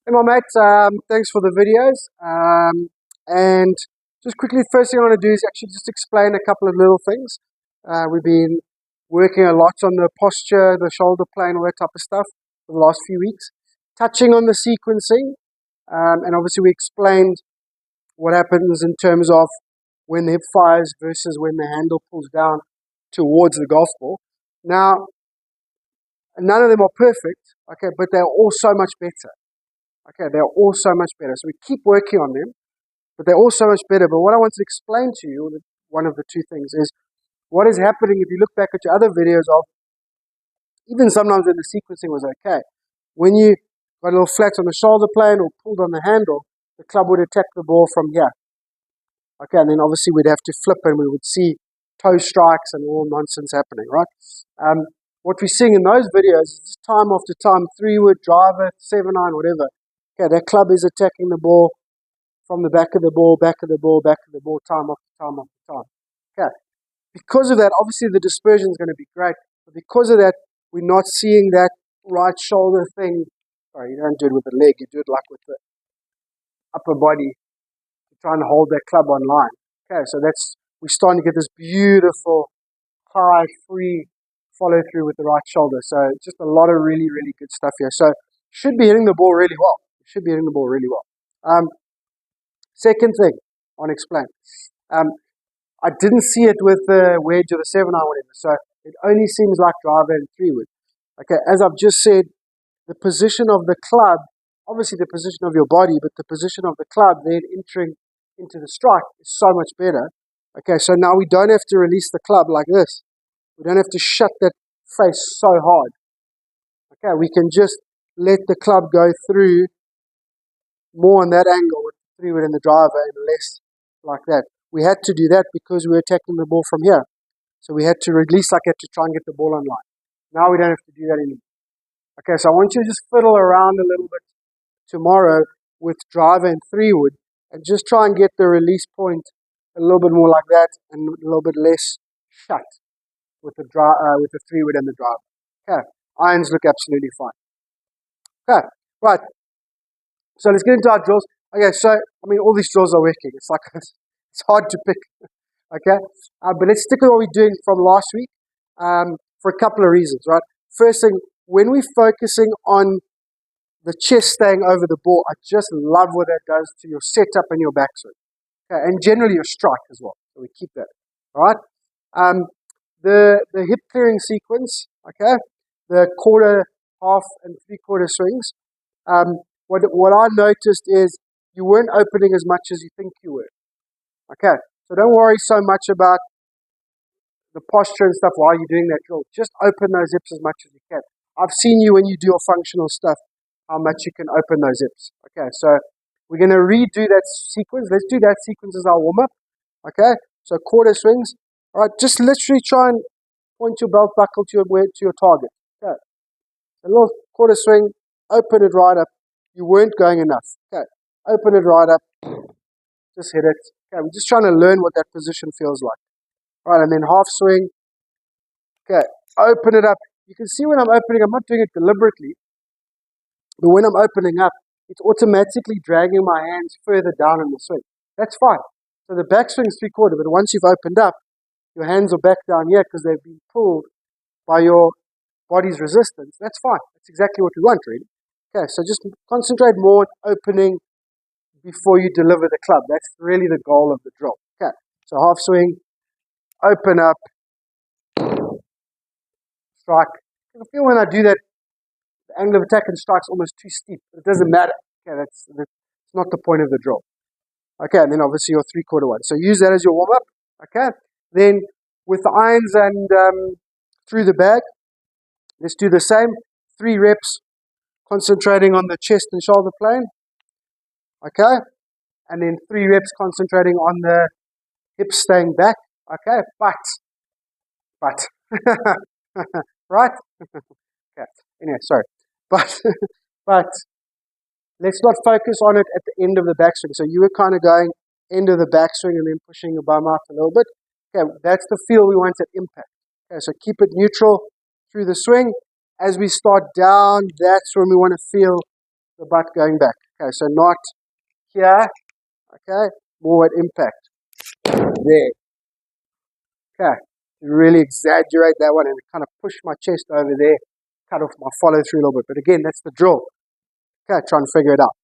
Hey, my mate, thanks for the videos. And just quickly, first thing I want to do is actually just explain a couple of little things. We've been working a lot on the posture, the shoulder plane, all that type of stuff for the last few weeks, touching on the sequencing. And obviously, we explained what happens in terms of when the hip fires versus when the handle pulls down towards the golf ball. Now, none of them are perfect, okay, but they're all so much better. Okay, they're all so much better. So we keep working on them, but they're all so much better. But what I want to explain to you, one of the two things, is what is happening if you look back at your other videos of even sometimes when the sequencing was okay. When you got a little flat on the shoulder plane or pulled on the handle, the club would attack the ball from here. Okay, and then obviously we'd have to flip and we would see toe strikes and all nonsense happening, right? What we're seeing in those videos is just time after time, 3-wood, driver, 7-iron, whatever. Okay, that club is attacking the ball from the back of the ball, back of the ball, back of the ball, time after time after time. Okay. Because of that, obviously the dispersion is going to be great. But because of that, we're not seeing that right shoulder thing. Sorry, you don't do it with the leg, you do it like with the upper body. You're trying to hold that club online. Okay, so we're starting to get this beautiful, high, free follow through with the right shoulder. So just a lot of really, really good stuff here. So should be hitting the ball really well. Should be hitting the ball really well. Second thing I want to explain. I didn't see it with the wedge or the 7-iron, whatever. So it only seems like driver and 3-wood. Okay, as I've just said, the position of the club, obviously the position of your body, but the position of the club then entering into the strike is so much better. Okay, so now we don't have to release the club like this. We don't have to shut that face so hard. Okay, we can just let the club go through more on that angle with the 3-wood and the driver and less like that. We had to do that because we were attacking the ball from here. So we had to release like that to try and get the ball online. Now we don't have to do that anymore. Okay, so I want you to just fiddle around a little bit tomorrow with driver and 3-wood and just try and get the release point a little bit more like that and a little bit less shut with the 3-wood and the driver. Okay, irons look absolutely fine. Okay, right. So let's get into our drills. Okay, so I mean all these drills are working. It's like it's hard to pick. Okay, but let's stick with what we're doing from last week for a couple of reasons, right? First thing, when we're focusing on the chest staying over the ball, I just love what that does to your setup and your backswing. Okay, and generally your strike as well. So we keep that. All right. The hip clearing sequence, okay, the quarter, half, and 3/4 swings. What I noticed is you weren't opening as much as you think you were. Okay, so don't worry so much about the posture and stuff while you're doing that drill. Just open those hips as much as you can. I've seen you when you do your functional stuff, how much you can open those hips. Okay, so we're going to redo that sequence. Let's do that sequence as our warm-up. Okay, so quarter swings. All right, just literally try and point your belt buckle to your target. Okay, a little quarter swing, open it right up. You weren't going enough. Okay, open it right up. Just hit it. Okay, we're just trying to learn what that position feels like. All right, and then half swing. Okay, open it up. You can see when I'm opening, I'm not doing it deliberately, but when I'm opening up, it's automatically dragging my hands further down in the swing. That's fine. So the backswing is 3/4, but once you've opened up, your hands are back down here because they've been pulled by your body's resistance. That's fine. That's exactly what we want, really. Okay, so just concentrate more on opening before you deliver the club. That's really the goal of the drill. Okay, so half swing, open up, strike. I feel when I do that, the angle of attack and strike's almost too steep. But it doesn't matter. Okay, that's not the point of the drill. Okay, and then obviously your 3/4 one. So use that as your warm-up. Okay, then with the irons and through the bag, let's do the same. 3 reps, concentrating on the chest and shoulder plane. Okay, and then 3 reps concentrating on the hips staying back. Okay, but, right? Okay, anyway, sorry. But, but let's not focus on it at the end of the backswing. So you were kind of going end of the backswing and then pushing your bum out a little bit. Okay, that's the feel we want at impact. Okay, so keep it neutral through the swing. As we start down, that's when we want to feel the butt going back. Okay, so not here. Okay, more at impact. There. Okay, really exaggerate that one and kind of push my chest over there, cut off my follow through a little bit. But again, that's the drill. Okay, try and figure it out.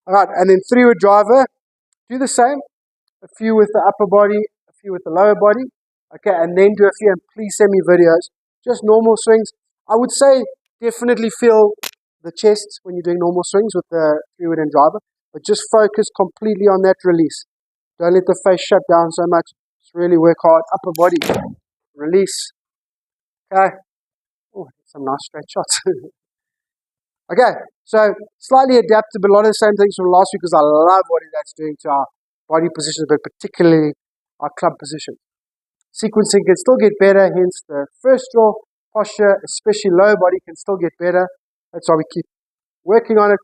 All right, and then 3-wood driver, do the same. A few with the upper body, a few with the lower body. Okay, and then do a few, and please send me videos. Just normal swings. I would say definitely feel the chest when you're doing normal swings with the 3-wood and driver, but just focus completely on that release. Don't let the face shut down so much. Just really work hard. Upper body, release. Okay. Oh, some nice straight shots. Okay, so slightly adapted, but a lot of the same things from last week because I love what that's doing to our body positions, but particularly our club position. Sequencing can still get better, hence the first draw. Posture, especially lower body, can still get better. That's why we keep working on it.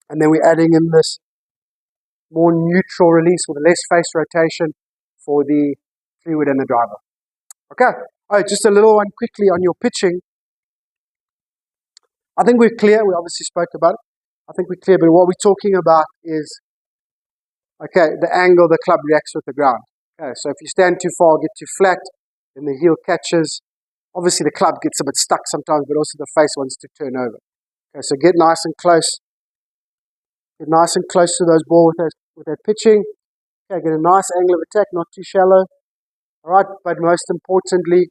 And then we're adding in this more neutral release with less face rotation for the 3-wood and the driver. Okay, all right, just a little one quickly on your pitching. I think we're clear. We obviously spoke about it. I think we're clear, but what we're talking about is, okay, the angle the club reacts with the ground. Okay, so if you stand too far, get too flat, then the heel catches. Obviously, the club gets a bit stuck sometimes, but also the face wants to turn over. Okay, so get nice and close. Get nice and close to those balls with that pitching. Okay, get a nice angle of attack, not too shallow. All right, but most importantly,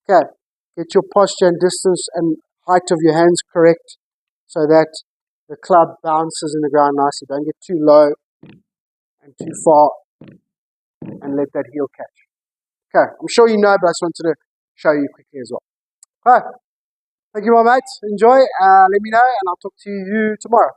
okay, get your posture and distance and height of your hands correct so that the club bounces in the ground nicely. Don't get too low and too far and let that heel catch. Okay, I'm sure you know, but I just wanted to show you quickly as well. Okay, thank you, my mates. Enjoy. Let me know, and I'll talk to you tomorrow.